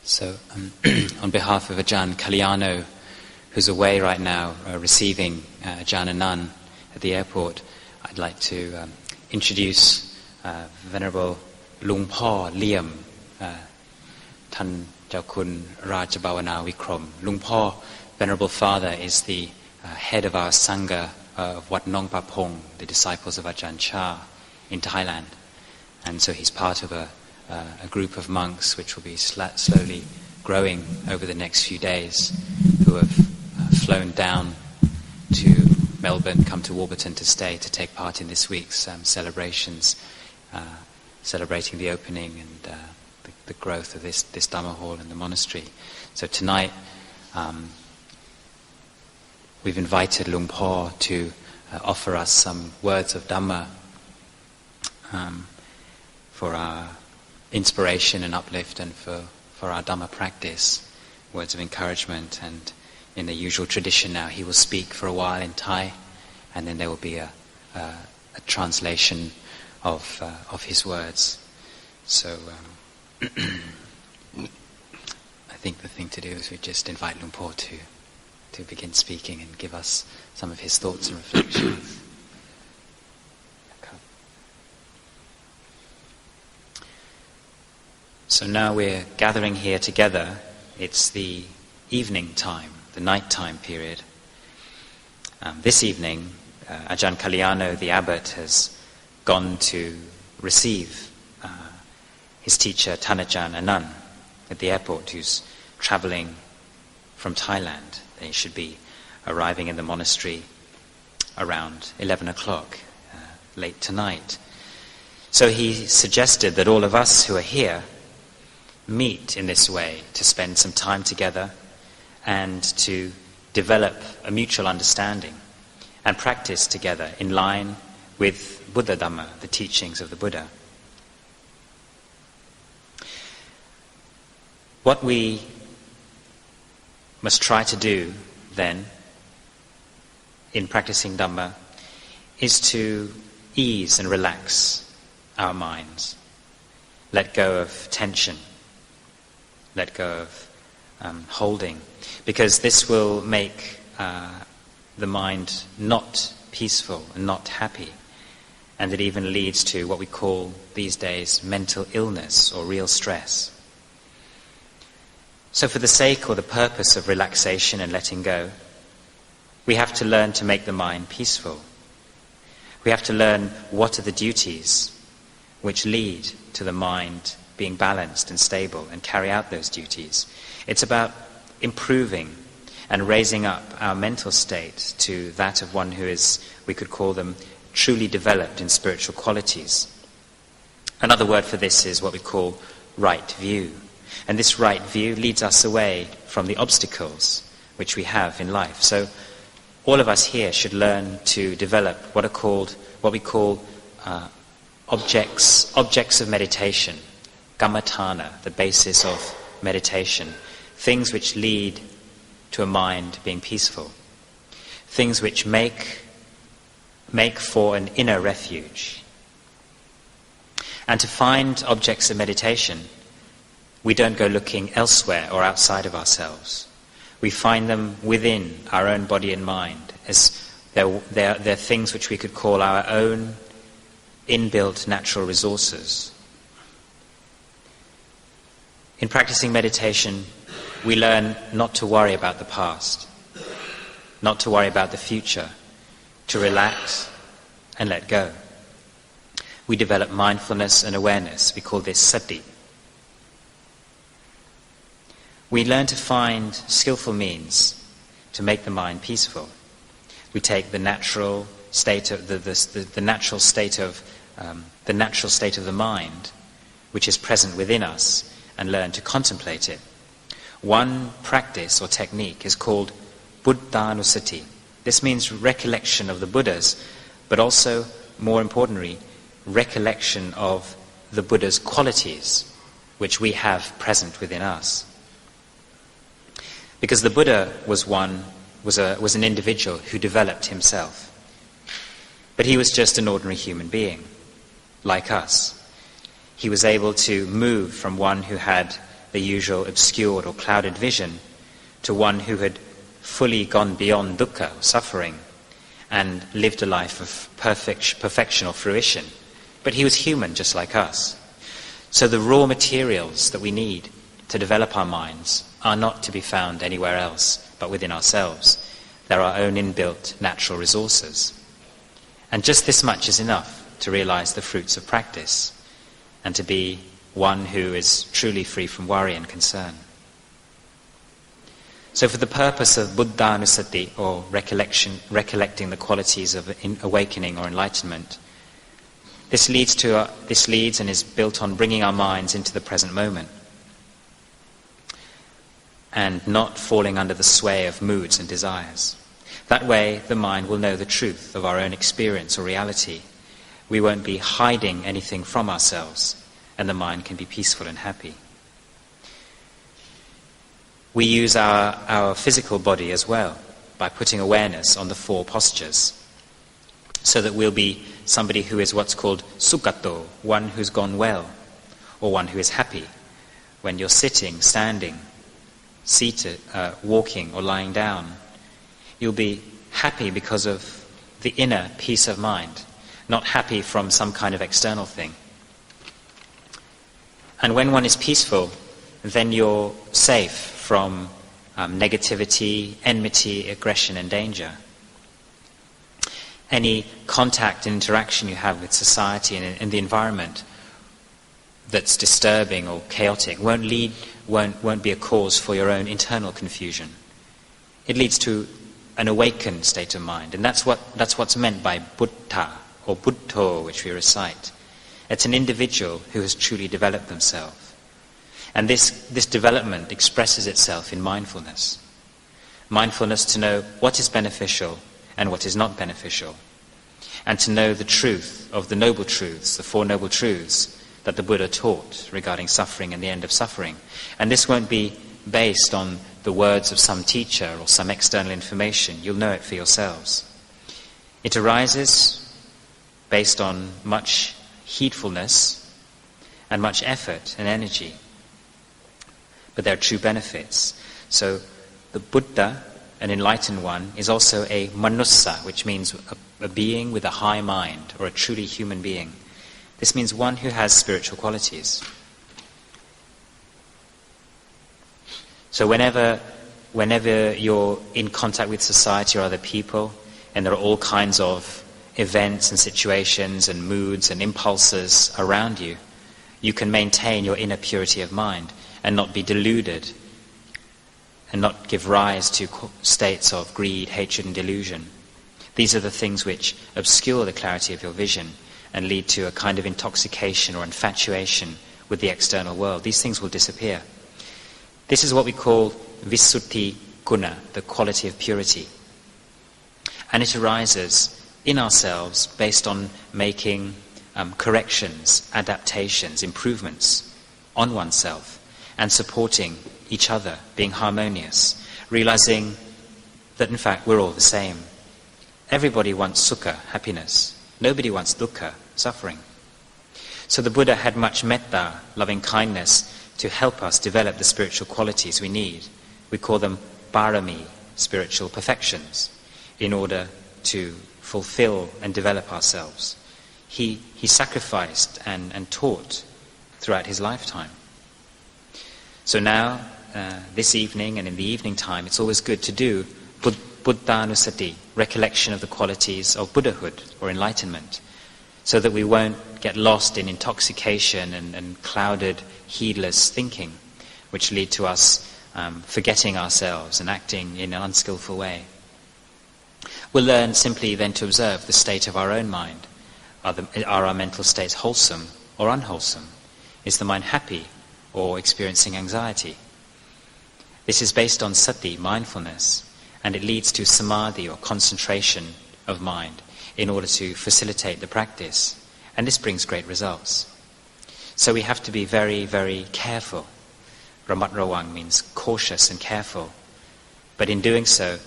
So, on behalf of Ajahn Kalyano, who's away right now receiving Ajahn Anan at the airport, I'd like to introduce Venerable Luang Po Liem, Tan Jau Kun Rajabhavana Vikram. Luang Po, Venerable Father, is the head of our Sangha of Wat Nong Papong, the disciples of Ajahn Chah in Thailand. And so he's part of a group of monks which will be slowly growing over the next few days, who have flown down to Melbourne, come to Warburton to stay, to take part in this week's celebrations, celebrating the opening and the growth of this Dhamma hall in the monastery. So tonight we've invited Luang Po to offer us some words of Dhamma for our inspiration and uplift, and for our Dhamma practice, words of encouragement. And in the usual tradition now, he will speak for a while in Thai, and then there will be a translation of his words. So I think the thing to do is we just invite Luang Po to begin speaking and give us some of his thoughts and reflections. So now we're gathering here together. It's the evening time, the night time period. This evening, Ajahn Kalyano, the abbot, has gone to receive his teacher Ajahn Anan at the airport, who's travelling from Thailand. They should be arriving in the monastery around 11 o'clock, late tonight. So he suggested that all of us who are here meet in this way to spend some time together and to develop a mutual understanding and practice together in line with Buddha Dhamma, the teachings of the Buddha. What we must try to do then in practicing Dhamma is to ease and relax our minds, let go of tension, let go of holding, because this will make the mind not peaceful and not happy, and it even leads to what we call these days mental illness or real stress. So for the sake or the purpose of relaxation and letting go, we have to learn to make the mind peaceful. We have to learn what are the duties which lead to the mind being balanced and stable, and carry out those duties. It's about improving and raising up our mental state to that of one who is, we could call them, truly developed in spiritual qualities. Another word for this is what we call right view. And this right view leads us away from the obstacles which we have in life. So all of us here should learn to develop what we call objects of meditation, Kammatthana, the basis of meditation, things which lead to a mind being peaceful, things which make for an inner refuge. And to find objects of meditation, we don't go looking elsewhere or outside of ourselves. We find them within our own body and mind, as they're things which we could call our own inbuilt natural resources. In practicing meditation, we learn not to worry about the past, not to worry about the future, to relax and let go. We develop mindfulness and awareness. We call this sati. We learn to find skillful means to make the mind peaceful. We take the natural state of the natural state of the mind, which is present within us, and learn to contemplate it. One practice or technique is called Buddhanusati. This means recollection of the Buddhas, but also, more importantly, recollection of the Buddha's qualities, which we have present within us. Because the Buddha was an individual who developed himself. But he was just an ordinary human being, like us. He was able to move from one who had the usual obscured or clouded vision, to one who had fully gone beyond dukkha, suffering, and lived a life of perfection or fruition. But he was human just like us. So the raw materials that we need to develop our minds are not to be found anywhere else but within ourselves. They're our own inbuilt natural resources. And just this much is enough to realize the fruits of practice and to be one who is truly free from worry and concern. So for the purpose of Buddhanusati, or recollecting the qualities of awakening or enlightenment, this leads and is built on bringing our minds into the present moment and not falling under the sway of moods and desires. That way the mind will know the truth of our own experience or reality. We won't be hiding anything from ourselves, and the mind can be peaceful and happy. We use our physical body as well by putting awareness on the 4 postures, so that we'll be somebody who is what's called sukhato, one who's gone well, or one who is happy. When you're sitting, standing, seated, walking or lying down, you'll be happy because of the inner peace of mind, not happy from some kind of external thing. And when one is peaceful, then you're safe from negativity, enmity, aggression and danger. Any contact and interaction you have with society and the environment that's disturbing or chaotic won't be a cause for your own internal confusion. It leads to an awakened state of mind, and that's what's meant by Buddha or Buddho, which we recite. It's an individual who has truly developed themselves. And this development expresses itself in mindfulness. Mindfulness to know what is beneficial and what is not beneficial. And to know the truth of the Noble Truths, the 4 Noble Truths that the Buddha taught regarding suffering and the end of suffering. And this won't be based on the words of some teacher or some external information. You'll know it for yourselves. It arises based on much heedfulness and much effort and energy. But there are true benefits. So the Buddha, an enlightened one, is also a manussa, which means a being with a high mind, or a truly human being. This means one who has spiritual qualities. So whenever you're in contact with society or other people, and there are all kinds of events and situations and moods and impulses around you, you can maintain your inner purity of mind and not be deluded and not give rise to states of greed, hatred and delusion. These are the things which obscure the clarity of your vision and lead to a kind of intoxication or infatuation with the external world. These things will disappear. This is what we call Visuddhi Guna, the quality of purity. And it arises in ourselves based on making corrections, adaptations, improvements on oneself, and supporting each other, being harmonious, realizing that in fact we're all the same. Everybody wants sukha, happiness. Nobody wants dukkha, suffering. So the Buddha had much metta, loving kindness, to help us develop the spiritual qualities we need. We call them parami, spiritual perfections, in order to fulfill and develop ourselves. He sacrificed and taught throughout his lifetime. So now, this evening and in the evening time, it's always good to do Buddhanusati, recollection of the qualities of Buddhahood or enlightenment, so that we won't get lost in intoxication and clouded, heedless thinking, which lead to us forgetting ourselves and acting in an unskillful way. We'll learn simply then to observe the state of our own mind. Are our mental states wholesome or unwholesome? Is the mind happy or experiencing anxiety? This is based on sati, mindfulness, and it leads to samadhi or concentration of mind in order to facilitate the practice. And this brings great results. So we have to be very, very careful. Ramat rawang means cautious and careful. But in doing so,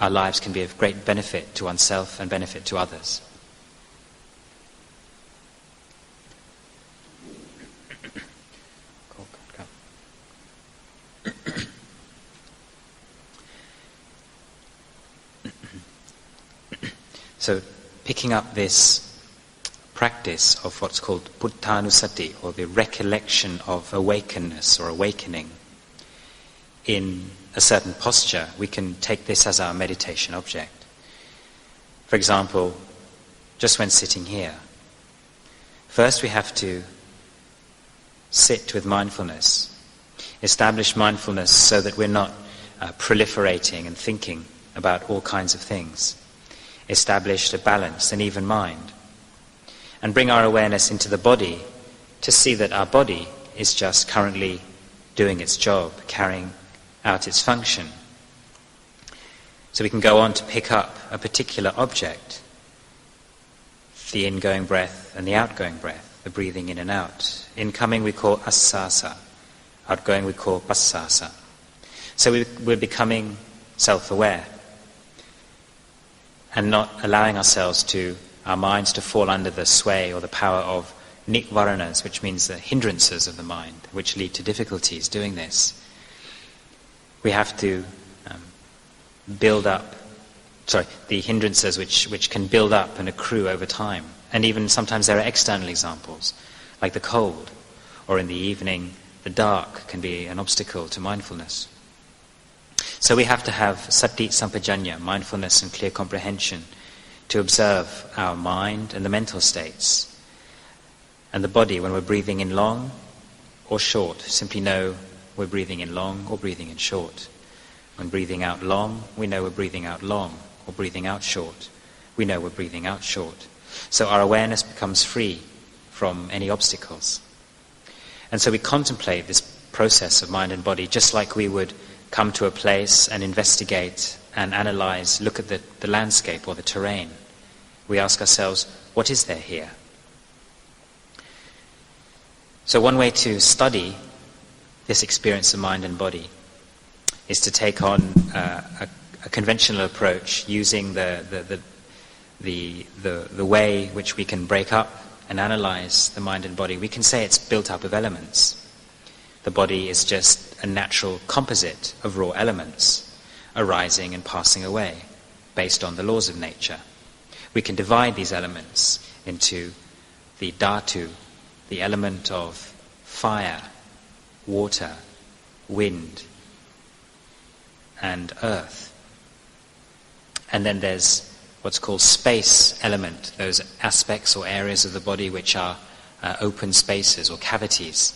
our lives can be of great benefit to oneself and benefit to others. So picking up this practice of what's called buddhanusati, or the recollection of awakenness or awakening in a certain posture, we can take this as our meditation object. For example, just when sitting here, first we have to sit with mindfulness, establish mindfulness so that we're not proliferating and thinking about all kinds of things, establish a balance and even mind, and bring our awareness into the body to see that our body is just currently doing its job, carrying out its function. So we can go on to pick up a particular object, the ingoing breath and the outgoing breath, the breathing in and out. Incoming we call asasa, outgoing we call passasa. So we're becoming self-aware and not allowing our minds to fall under the sway or the power of nikvaranas, which means the hindrances of the mind, which lead to difficulties doing this. We have to the hindrances which can build up and accrue over time. And even sometimes there are external examples, like the cold, or in the evening, the dark can be an obstacle to mindfulness. So we have to have sati sampajanya, mindfulness and clear comprehension, to observe our mind and the mental states. And the body, when we're breathing in long or short, simply know we're breathing in long or breathing in short. When breathing out long, we know we're breathing out long, or breathing out short, we know we're breathing out short. So our awareness becomes free from any obstacles. And so we contemplate this process of mind and body just like we would come to a place and investigate and analyze, look at the landscape or the terrain. We ask ourselves, what is there here? So one way to study this experience of mind and body is to take on a conventional approach using the way which we can break up and analyze the mind and body. We can say it's built up of elements. The body is just a natural composite of raw elements arising and passing away based on the laws of nature. We can divide these elements into the dhatu, the element of fire, water, wind, and earth. And then there's what's called space element, those aspects or areas of the body which are open spaces or cavities.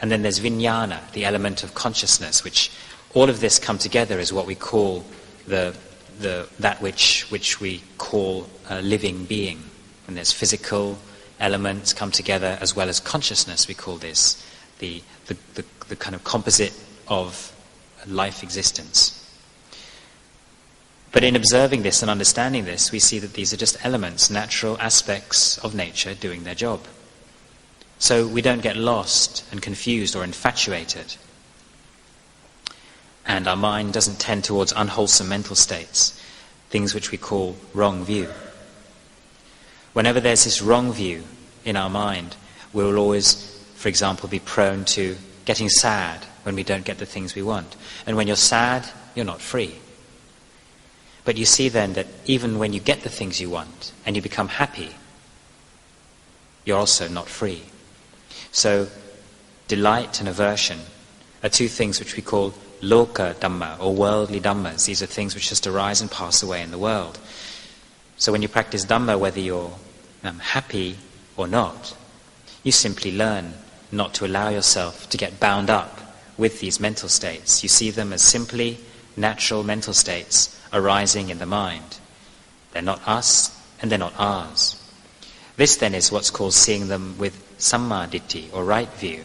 And then there's vijnana, the element of consciousness, which all of this come together is what we call that which we call a living being. And there's physical elements come together as well as consciousness. We call this the kind of composite of life existence. But in observing this and understanding this, we see that these are just elements, natural aspects of nature doing their job. So we don't get lost and confused or infatuated. And our mind doesn't tend towards unwholesome mental states, things which we call wrong view. Whenever there's this wrong view in our mind, we will always, for example, be prone to getting sad when we don't get the things we want. And when you're sad, you're not free. But you see then that even when you get the things you want and you become happy, you're also not free. So delight and aversion are two things which we call loka dhamma, or worldly dhammas. These are things which just arise and pass away in the world. So when you practice dhamma, whether you're happy or not, you simply learn not to allow yourself to get bound up with these mental states. You see them as simply natural mental states arising in the mind. They're not us and they're not ours. This then is what's called seeing them with samma ditthi, or right view.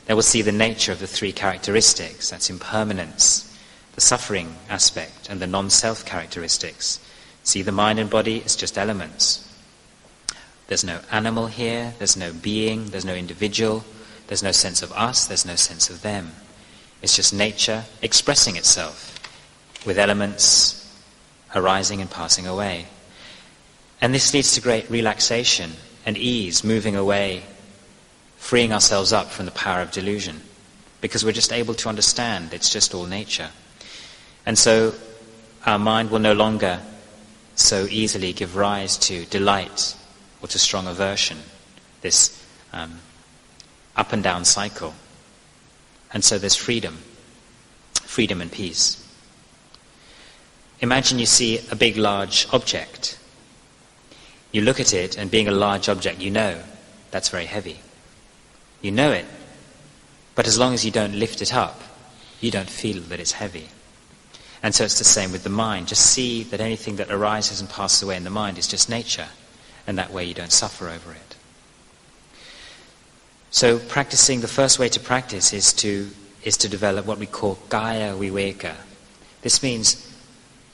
They will see the nature of the three characteristics, that's impermanence, the suffering aspect, and the non-self characteristics. See the mind and body as just elements. There's no animal here, there's no being, there's no individual, there's no sense of us, there's no sense of them. It's just nature expressing itself with elements arising and passing away. And this leads to great relaxation and ease, moving away, freeing ourselves up from the power of delusion, because we're just able to understand it's just all nature. And so our mind will no longer so easily give rise to delight or to strong aversion, this up and down cycle. And so there's freedom and peace. Imagine you see a big, large object. You look at it, and being a large object, you know that's very heavy. You know it, but as long as you don't lift it up, you don't feel that it's heavy. And so it's the same with the mind. Just see that anything that arises and passes away in the mind is just nature, and that way you don't suffer over it. So practicing, the first way to practice is to develop what we call kaya viveka. This means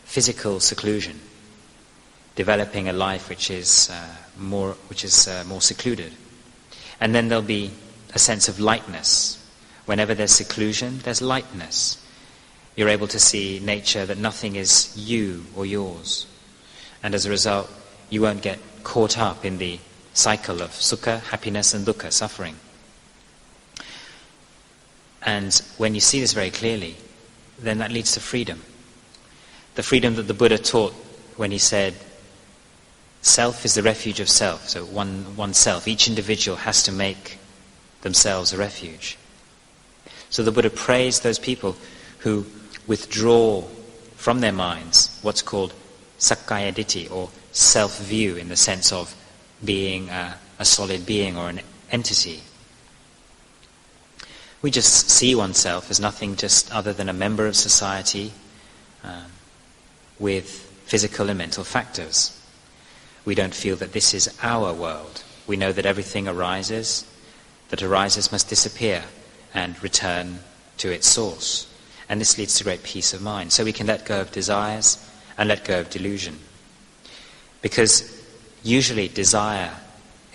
physical seclusion, developing a life which is more secluded. And then there'll be a sense of lightness. Whenever there's seclusion, there's lightness. You're able to see nature, that nothing is you or yours. And as a result, you won't get caught up in the cycle of sukha, happiness, and dukkha, suffering. And when you see this very clearly, then that leads to freedom. The freedom that the Buddha taught when he said, self is the refuge of self. So oneself, each individual has to make themselves a refuge. So the Buddha praised those people who withdraw from their minds what's called sakkaya ditthi, or self-view, in the sense of being a solid being or an entity. We just see oneself as nothing just other than a member of society with physical and mental factors. We don't feel that this is our world. We know that everything arises must disappear and return to its source. And this leads to great peace of mind. So we can let go of desires and let go of delusion. Because usually desire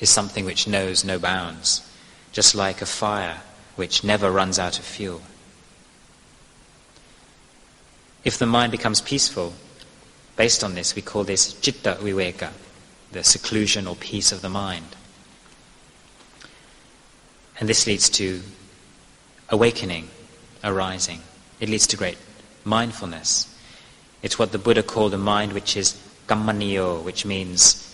is something which knows no bounds, just like a fire which never runs out of fuel. If the mind becomes peaceful, based on this, we call this citta viveka, the seclusion or peace of the mind. And this leads to awakening, arising. It leads to great mindfulness. It's what the Buddha called a mind which is kammaniyo, which means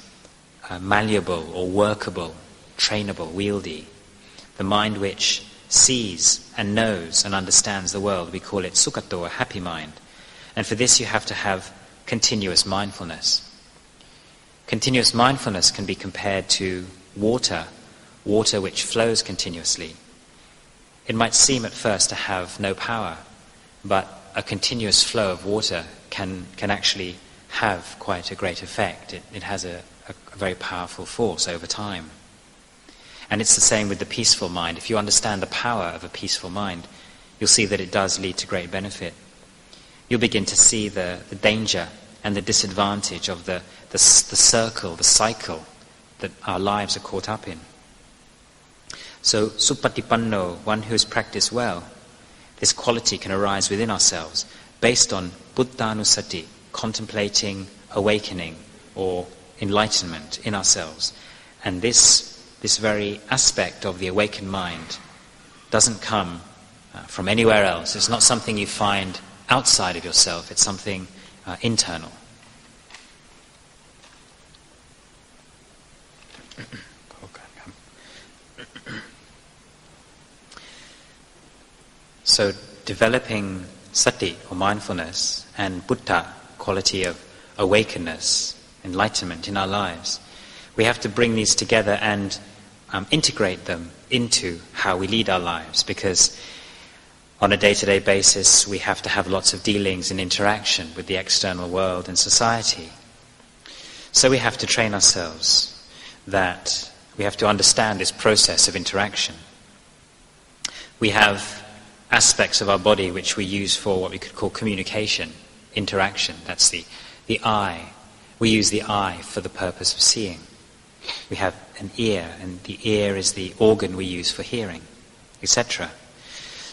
malleable or workable, trainable, wieldy. The mind which sees and knows and understands the world, we call it sukhato, a happy mind. And for this you have to have continuous mindfulness. Continuous mindfulness can be compared to water which flows continuously. It might seem at first to have no power, but a continuous flow of water can actually have quite a great effect. It has a very powerful force over time. And it's the same with the peaceful mind. If you understand the power of a peaceful mind, you'll see that it does lead to great benefit. You'll begin to see the danger and the disadvantage of the circle, the cycle that our lives are caught up in. So, suppatipanno, one who has practiced well, this quality can arise within ourselves based on buddhanusati, contemplating awakening or enlightenment in ourselves. And this very aspect of the awakened mind doesn't come from anywhere else. It's not something you find outside of yourself, it's something internal. So developing sati or mindfulness and buddha, quality of awakeness, enlightenment in our lives, we have to bring these together and integrate them into how we lead our lives, because on a day-to-day basis we have to have lots of dealings and interaction with the external world and society. So we have to train ourselves that we have to understand this process of interaction. We have aspects of our body which we use for what we could call communication, interaction. That's the eye. We use the eye for the purpose of seeing. We have an ear, and the ear is the organ we use for hearing, etc.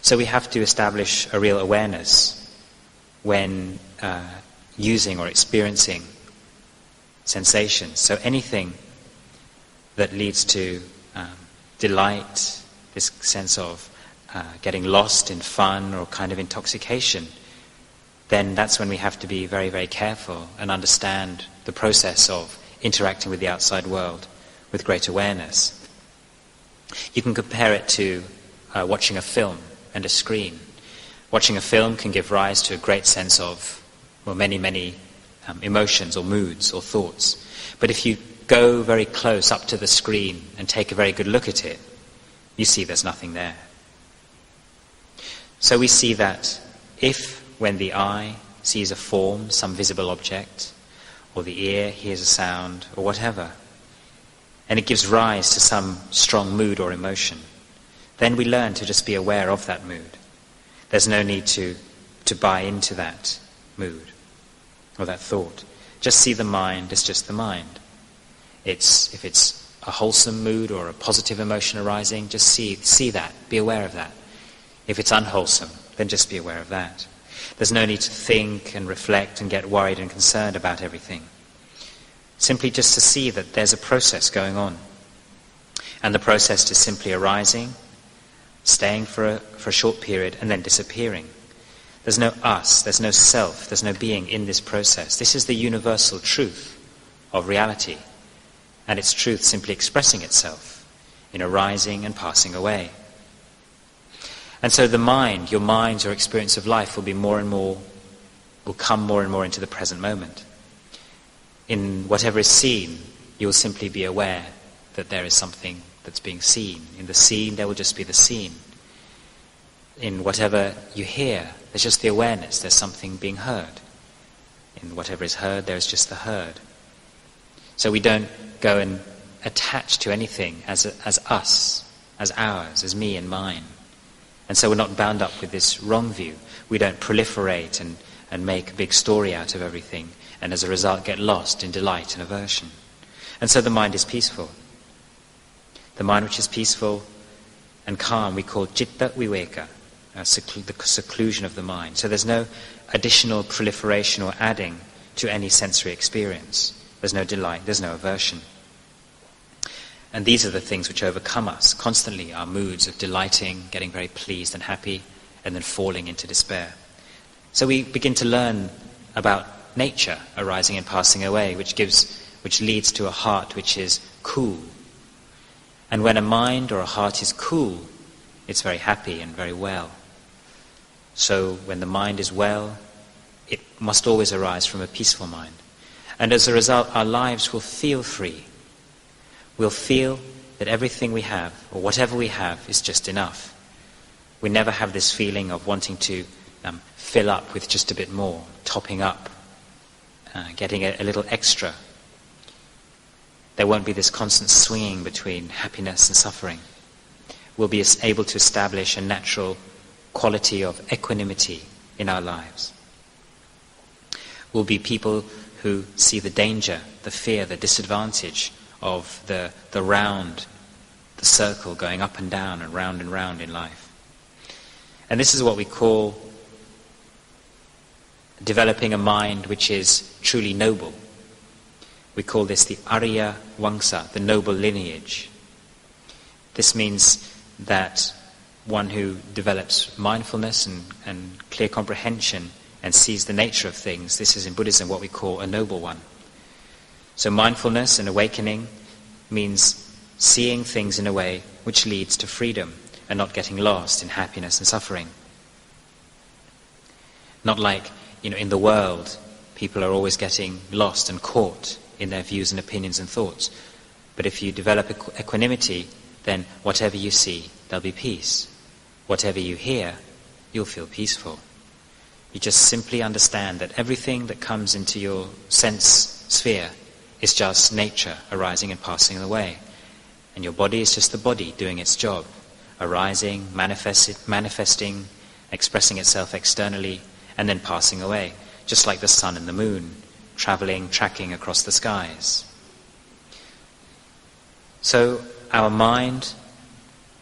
So we have to establish a real awareness when using or experiencing sensations. So anything that leads to delight, this sense of getting lost in fun or kind of intoxication, then that's when we have to be very, very careful and understand the process of interacting with the outside world with great awareness. You can compare it to watching a film and a screen. Watching a film can give rise to a great sense of, well, many emotions or moods or thoughts. But if you go very close up to the screen and take a very good look at it, you see there's nothing there. So we see that when the eye sees a form, some visible object, or the ear hears a sound, or whatever, and it gives rise to some strong mood or emotion, then we learn to just be aware of that mood. There's no need to buy into that mood or that thought. Just see the mind as just the mind. If it's a wholesome mood or a positive emotion arising, just see that, be aware of that. If it's unwholesome, then just be aware of that. There's no need to think and reflect and get worried and concerned about everything. Simply just to see that there's a process going on. And the process is simply arising, staying for a short period, and then disappearing. There's no us, there's no self, there's no being in this process. This is the universal truth of reality, and its truth simply expressing itself in arising and passing away. And so the mind, your experience of life will come more and more into the present moment. In whatever is seen, you will simply be aware that there is something that's being seen. In the seen, there will just be the seen. In whatever you hear, there's just the awareness, there's something being heard. In whatever is heard, there is just the heard. So we don't go and attach to anything as us, as ours, as me and mine. And so we're not bound up with this wrong view. We don't proliferate and make a big story out of everything, and as a result get lost in delight and aversion. And so the mind is peaceful. The mind which is peaceful and calm we call citta viveka, the seclusion of the mind. So there's no additional proliferation or adding to any sensory experience. There's no delight, there's no aversion. And these are the things which overcome us constantly, our moods of delighting, getting very pleased and happy, and then falling into despair. So we begin to learn about nature arising and passing away, which leads to a heart which is cool. And when a mind or a heart is cool, it's very happy and very well. So when the mind is well, it must always arise from a peaceful mind. And as a result, our lives will feel free. We'll feel that everything we have, or whatever we have, is just enough. We never have this feeling of wanting to fill up with just a bit more, topping up, getting a little extra. There won't be this constant swinging between happiness and suffering. We'll be able to establish a natural quality of equanimity in our lives. We'll be people who see the danger, the fear, the disadvantage of the round, the circle going up and down and round in life. And this is what we call developing a mind which is truly noble. We call this the Arya Vangsa, the noble lineage. This means that one who develops mindfulness and clear comprehension and sees the nature of things, this is in Buddhism what we call a noble one. So mindfulness and awakening means seeing things in a way which leads to freedom and not getting lost in happiness and suffering. Not like, in the world, people are always getting lost and caught in their views and opinions and thoughts. But if you develop equanimity, then whatever you see, there'll be peace. Whatever you hear, you'll feel peaceful. You just simply understand that everything that comes into your sense sphere is just nature arising and passing away. And your body is just the body doing its job, arising, manifesting, expressing itself externally, and then passing away, just like the sun and the moon, traveling, tracking across the skies. So our mind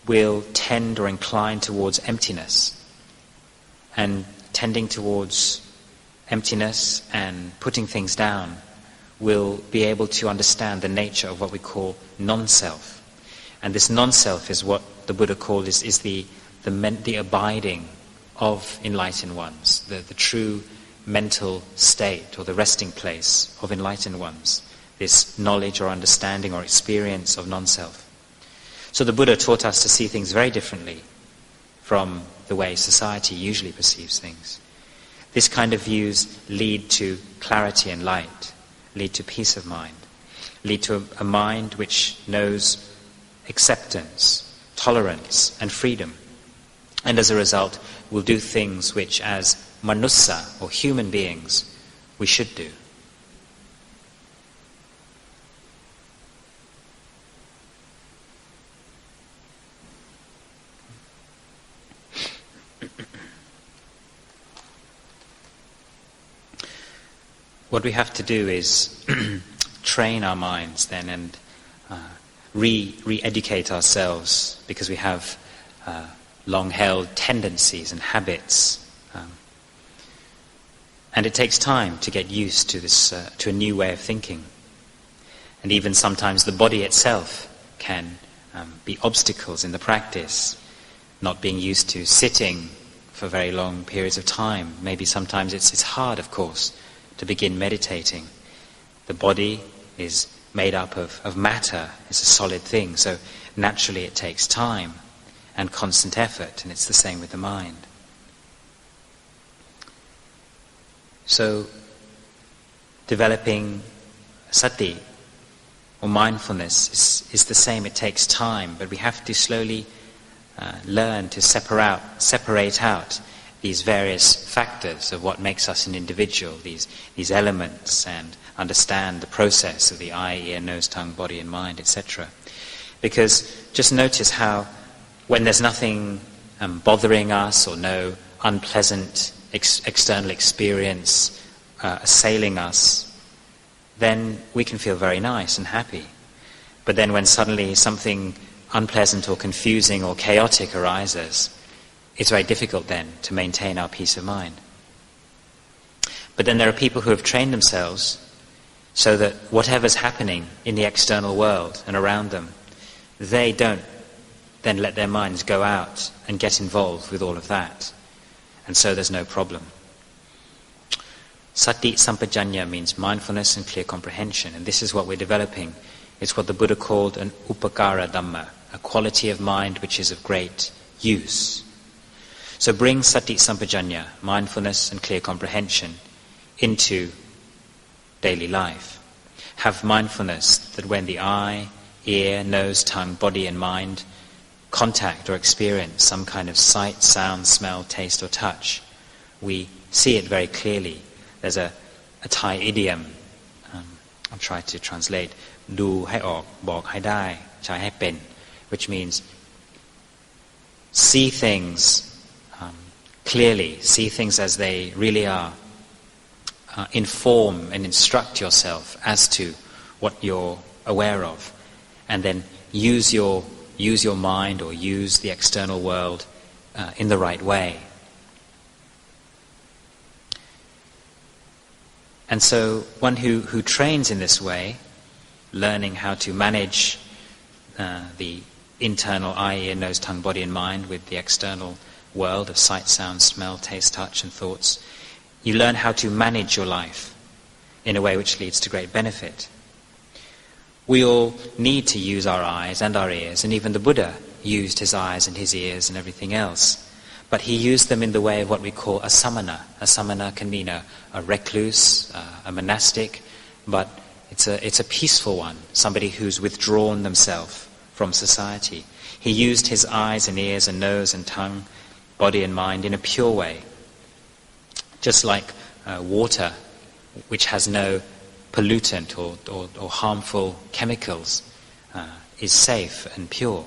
will tend or incline towards emptiness, and tending towards emptiness and putting things down will be able to understand the nature of what we call non-self. And this non-self is what the Buddha called is the abiding of enlightened ones, the true mental state or the resting place of enlightened ones, this knowledge or understanding or experience of non-self. So the Buddha taught us to see things very differently from the way society usually perceives things. This kind of views lead to clarity and light, lead to peace of mind, lead to a mind which knows acceptance, tolerance and freedom. And as a result, will do things which as manussa or human beings we should do. What we have to do is train our minds then and re-educate ourselves, because we have long-held tendencies and habits. And it takes time to get used to this, to a new way of thinking. And even sometimes the body itself can be obstacles in the practice, not being used to sitting for very long periods of time. Maybe sometimes it's hard, of course, to begin meditating. The body is made up of matter, it's a solid thing, so naturally it takes time and constant effort, and it's the same with the mind. So developing sati or mindfulness is the same, it takes time, but we have to slowly learn to separate out these various factors of what makes us an individual, these elements, and understand the process of the eye, ear, nose, tongue, body and mind, etc. Because just notice how when there's nothing bothering us or no unpleasant external experience assailing us, then we can feel very nice and happy. But then when suddenly something unpleasant or confusing or chaotic arises, it's very difficult then to maintain our peace of mind. But then there are people who have trained themselves so that whatever's happening in the external world and around them, they don't then let their minds go out and get involved with all of that. And so there's no problem. Sati sampajanya means mindfulness and clear comprehension, and this is what we're developing. It's what the Buddha called an upakara dhamma, a quality of mind which is of great use. So bring sati sampajanya, mindfulness and clear comprehension, into daily life. Have mindfulness that when the eye, ear, nose, tongue, body and mind contact or experience some kind of sight, sound, smell, taste or touch, we see it very clearly. There's a Thai idiom, I'll try to translate, Du hai ok, bok hai dai, chai hai pen, which means see things clearly, see things as they really are, inform and instruct yourself as to what you're aware of, and then use your mind or use the external world in the right way. And so one who trains in this way, learning how to manage the internal eye, ear, nose, tongue, body and mind with the external world of sight, sound, smell, taste, touch and thoughts, you learn how to manage your life in a way which leads to great benefit. We all need to use our eyes and our ears, and even the Buddha used his eyes and his ears and everything else. But he used them in the way of what we call a samana. A samana can mean a recluse, a monastic, but it's a peaceful one, somebody who's withdrawn themselves from society. He used his eyes and ears and nose and tongue, body and mind in a pure way. Just like water, which has no pollutant or harmful chemicals, is safe and pure.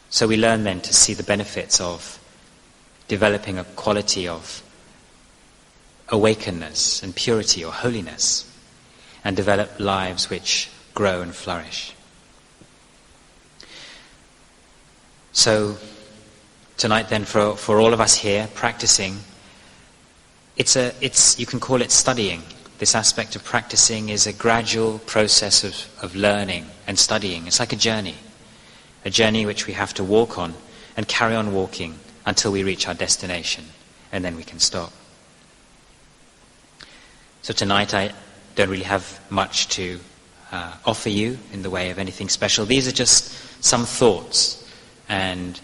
So we learn then to see the benefits of developing a quality of awakeness and purity or holiness, and develop lives which grow and flourish. So tonight then, for all of us here practicing, it's you can call it studying. This aspect of practicing is a gradual process of learning and studying. It's like a journey which we have to walk on and carry on walking until we reach our destination, and then we can stop. So tonight I don't really have much to offer you in the way of anything special. These are just some thoughts and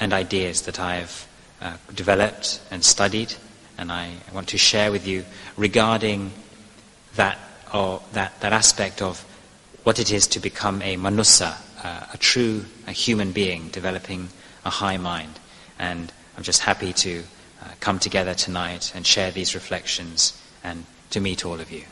ideas that I've developed and studied, and I want to share with you regarding that aspect of what it is to become a manussa, a true human being developing a high mind. And I'm just happy to come together tonight and share these reflections and to meet all of you.